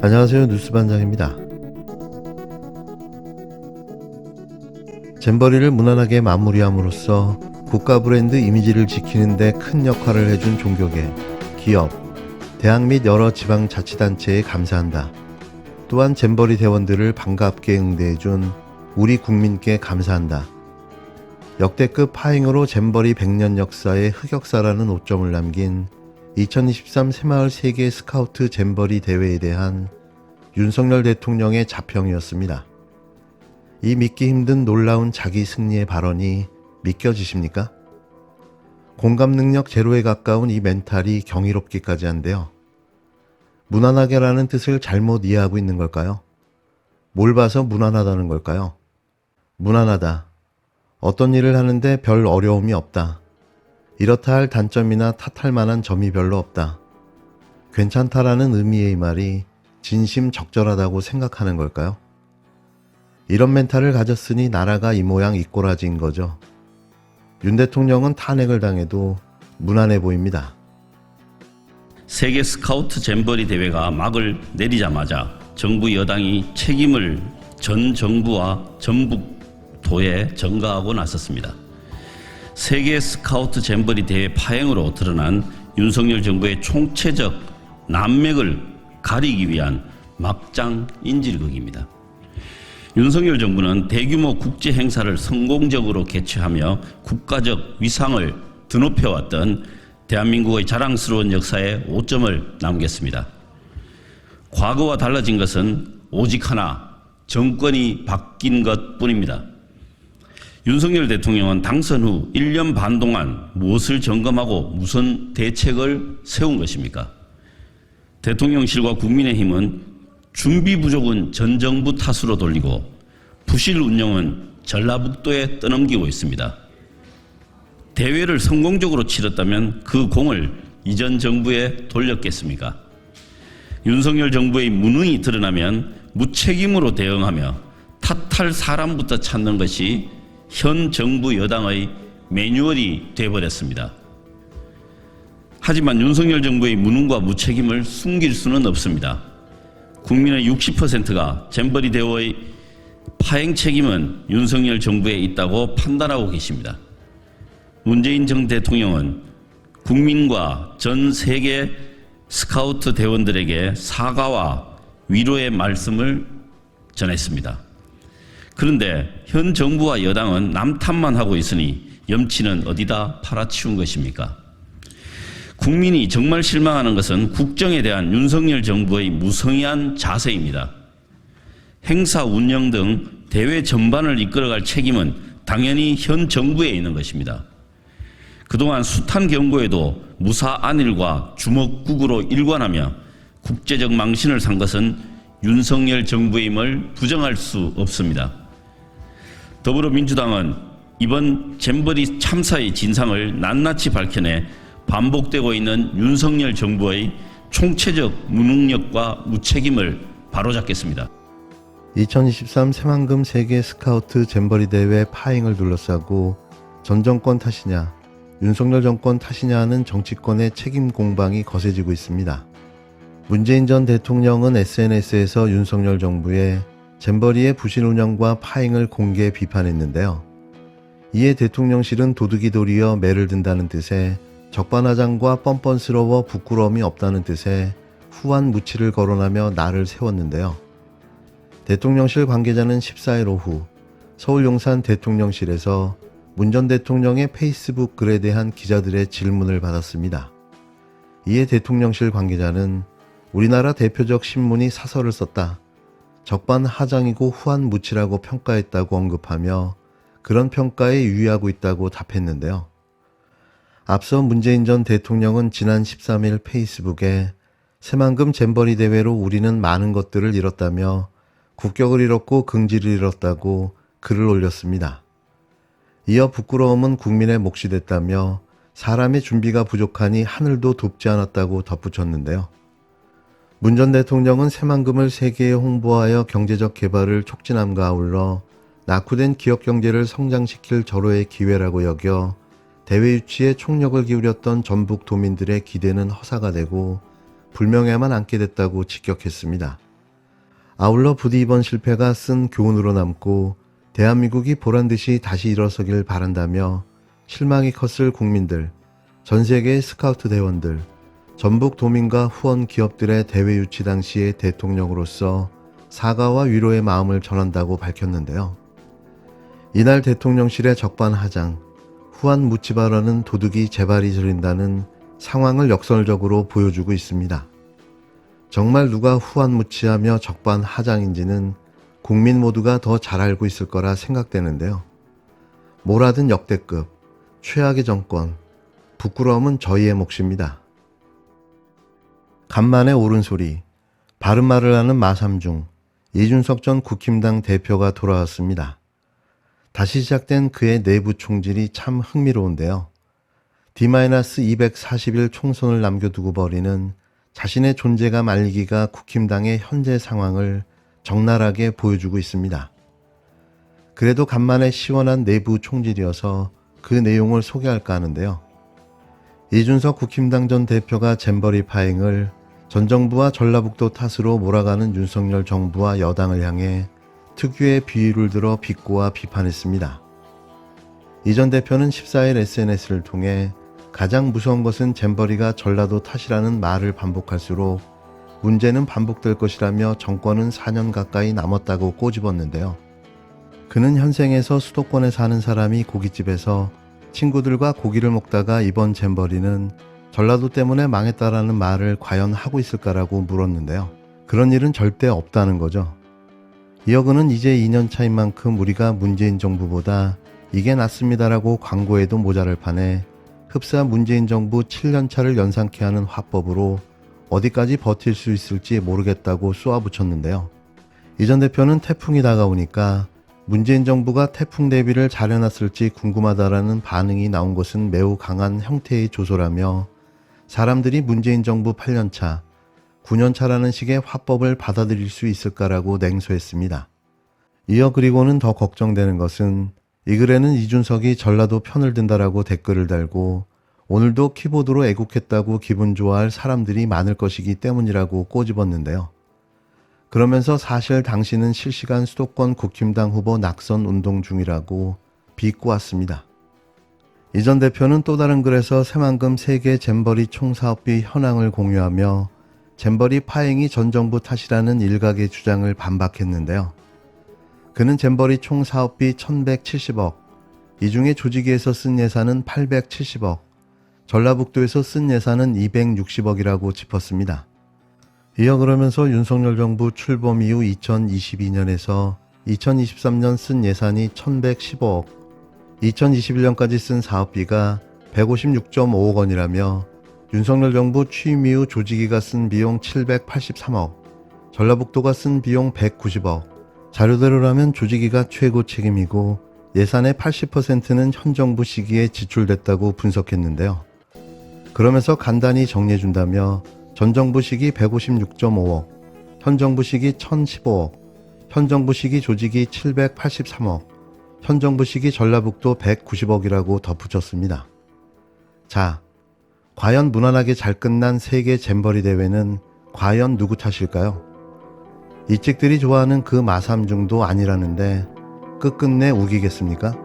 안녕하세요. 뉴스반장입니다. 잼버리를 무난하게 마무리함으로써 국가 브랜드 이미지를 지키는 데 큰 역할을 해준 종교계, 기업, 대학 및 여러 지방자치단체에 감사한다. 또한 잼버리 대원들을 반갑게 응대해준 우리 국민께 감사한다. 역대급 파행으로 잼버리 100년 역사에 흑역사라는 오점을 남긴 2023 새마을 세계 스카우트 잼버리 대회에 대한 윤석열 대통령의 자평이었습니다. 이 믿기 힘든 놀라운 자기 승리의 발언이 믿겨지십니까? 공감 능력 제로에 가까운 이 멘탈이 경이롭기까지 한데요. 무난하게라는 뜻을 잘못 이해하고 있는 걸까요? 뭘 봐서 무난하다는 걸까요? 무난하다. 어떤 일을 하는데 별 어려움이 없다. 이렇다 할 단점이나 탓할 만한 점이 별로 없다. 괜찮다라는 의미의 이 말이 진심 적절하다고 생각하는 걸까요? 이런 멘탈을 가졌으니 나라가 이 모양 이 꼬라지인 거죠. 윤 대통령은 탄핵을 당해도 무난해 보입니다. 세계 스카우트 잼버리 대회가 막을 내리자마자 정부 여당이 책임을 전 정부와 전북도에 전가하고 나섰습니다. 세계 스카우트 잼버리 대회 파행으로 드러난 윤석열 정부의 총체적 난맥을 가리기 위한 막장 인질극입니다. 윤석열 정부는 대규모 국제 행사를 성공적으로 개최하며 국가적 위상을 드높여왔던 대한민국의 자랑스러운 역사에 오점을 남겼습니다. 과거와 달라진 것은 오직 하나, 정권이 바뀐 것뿐입니다. 윤석열 대통령은 당선 후 1년 반 동안 무엇을 점검하고 무슨 대책을 세운 것입니까? 대통령실과 국민의힘은 준비 부족은 전 정부 탓으로 돌리고 부실 운영은 전라북도에 떠넘기고 있습니다. 대회를 성공적으로 치렀다면 그 공을 이전 정부에 돌렸겠습니까? 윤석열 정부의 무능이 드러나면 무책임으로 대응하며 탓할 사람부터 찾는 것이 현 정부 여당의 매뉴얼이 되어버렸습니다. 하지만 윤석열 정부의 무능과 무책임을 숨길 수는 없습니다. 국민의 60%가 잼버리 대회의 파행 책임은 윤석열 정부에 있다고 판단하고 계십니다. 문재인 전 대통령은 국민과 전 세계 스카우트 대원들에게 사과와 위로의 말씀을 전했습니다. 그런데 현 정부와 여당은 남 탓만 하고 있으니 염치는 어디다 팔아치운 것입니까? 국민이 정말 실망하는 것은 국정에 대한 윤석열 정부의 무성의한 자세입니다. 행사 운영 등 대회 전반을 이끌어갈 책임은 당연히 현 정부에 있는 것입니다. 그동안 숱한 경고에도 무사 안일과 주먹국으로 일관하며 국제적 망신을 산 것은 윤석열 정부임을 부정할 수 없습니다. 더불어민주당은 이번 잼버리 참사의 진상을 낱낱이 밝혀내 반복되고 있는 윤석열 정부의 총체적 무능력과 무책임을 바로잡겠습니다. 2023 새만금 세계 스카우트 잼버리 대회 파행을 둘러싸고 전 정권 탓이냐, 윤석열 정권 탓이냐 하는 정치권의 책임 공방이 거세지고 있습니다. 문재인 전 대통령은 SNS에서 윤석열 정부의 잼버리의 부실 운영과 파행을 공개 비판했는데요. 이에 대통령실은 도둑이 도리어 매를 든다는 뜻의 적반하장과 뻔뻔스러워 부끄러움이 없다는 뜻의 후한 무치를 거론하며 날을 세웠는데요. 대통령실 관계자는 14일 오후 서울 용산 대통령실에서 문 전 대통령의 페이스북 글에 대한 기자들의 질문을 받았습니다. 이에 대통령실 관계자는 우리나라 대표적 신문이 사설을 썼다. 적반하장이고 후한 무치라고 평가했다고 언급하며 그런 평가에 유의하고 있다고 답했는데요. 앞서 문재인 전 대통령은 지난 13일 페이스북에 새만금 잼버리 대회로 우리는 많은 것들을 잃었다며 국격을 잃었고 긍지를 잃었다고 글을 올렸습니다. 이어 부끄러움은 국민의 몫이 됐다며 사람의 준비가 부족하니 하늘도 돕지 않았다고 덧붙였는데요. 문 전 대통령은 새만금을 세계에 홍보하여 경제적 개발을 촉진함과 아울러 낙후된 기업 경제를 성장시킬 절호의 기회라고 여겨 대회 유치에 총력을 기울였던 전북 도민들의 기대는 허사가 되고 불명예만 안게 됐다고 직격했습니다. 아울러 부디 이번 실패가 쓴 교훈으로 남고 대한민국이 보란듯이 다시 일어서길 바란다며 실망이 컸을 국민들, 전 세계의 스카우트 대원들, 전북 도민과 후원 기업들의 대회 유치 당시의 대통령으로서 사과와 위로의 마음을 전한다고 밝혔는데요. 이날 대통령실의 적반하장, 후한 묻지 발언은 도둑이 재발이 저린다는 상황을 역설적으로 보여주고 있습니다. 정말 누가 후한 묻지하며 적반하장인지는 국민 모두가 더 잘 알고 있을 거라 생각되는데요. 뭐라든 역대급, 최악의 정권, 부끄러움은 저희의 몫입니다. 간만에 옳은 소리, 바른 말을 하는 마삼중, 이준석 전 국힘당 대표가 돌아왔습니다. 다시 시작된 그의 내부 총질이 참 흥미로운데요. D-240일 총선을 남겨두고 벌이는 자신의 존재감 알리기가 국힘당의 현재 상황을 적나라하게 보여주고 있습니다. 그래도 간만에 시원한 내부 총질이어서 그 내용을 소개할까 하는데요. 이준석 국힘당 전 대표가 잼버리 파행을 전 정부와 전라북도 탓으로 몰아가는 윤석열 정부와 여당을 향해 특유의 비유를 들어 비꼬아 비판했습니다. 이 전 대표는 14일 SNS를 통해 가장 무서운 것은 잼버리가 전라도 탓이라는 말을 반복할수록 문제는 반복될 것이라며 정권은 4년 가까이 남았다고 꼬집었는데요. 그는 현생에서 수도권에 사는 사람이 고깃집에서 친구들과 고기를 먹다가 이번 잼버리는 전라도 때문에 망했다라는 말을 과연 하고 있을까라고 물었는데요. 그런 일은 절대 없다는 거죠. 이어 그는 이제 2년 차인 만큼 우리가 문재인 정부보다 이게 낫습니다라고 광고해도 모자랄 판에 흡사 문재인 정부 7년 차를 연상케 하는 화법으로 어디까지 버틸 수 있을지 모르겠다고 쏘아붙였는데요. 이 전 대표는 태풍이 다가오니까 문재인 정부가 태풍 대비를 잘해놨을지 궁금하다라는 반응이 나온 것은 매우 강한 형태의 조소라며 사람들이 문재인 정부 8년차, 9년차라는 식의 화법을 받아들일 수 있을까라고 냉소했습니다. 이어 그리고는 더 걱정되는 것은 이 글에는 이준석이 전라도 편을 든다라고 댓글을 달고 오늘도 키보드로 애국했다고 기분 좋아할 사람들이 많을 것이기 때문이라고 꼬집었는데요. 그러면서 사실 당신은 실시간 수도권 국힘당 후보 낙선 운동 중이라고 비꼬았습니다. 이 전 대표는 또 다른 글에서 새만금 세계 잼버리 총사업비 현황을 공유하며 잼버리 파행이 전 정부 탓이라는 일각의 주장을 반박했는데요. 그는 잼버리 총 사업비 1170억, 이 중에 조직위에서 쓴 예산은 870억, 전라북도에서 쓴 예산은 260억이라고 짚었습니다. 이어 그러면서 윤석열 정부 출범 이후 2022년에서 2023년 쓴 예산이 1115억, 2021년까지 쓴 사업비가 156.5억 원이라며 윤석열 정부 취임 이후 조직위가 쓴 비용 783억, 전라북도가 쓴 비용 190억, 자료대로라면 조직위가 최고 책임이고 예산의 80%는 현 정부 시기에 지출됐다고 분석했는데요. 그러면서 간단히 정리해준다며 전 정부 시기 156.5억, 현 정부 시기 1015억, 현 정부 시기 조직위 783억, 현 정부 시기 전라북도 190억이라고 덧붙였습니다. 자, 과연 무난하게 잘 끝난 세계 잼버리 대회는 과연 누구 탓일까요? 이찍들이 좋아하는 그 마삼중도 아니라는데 끝끝내 우기겠습니까?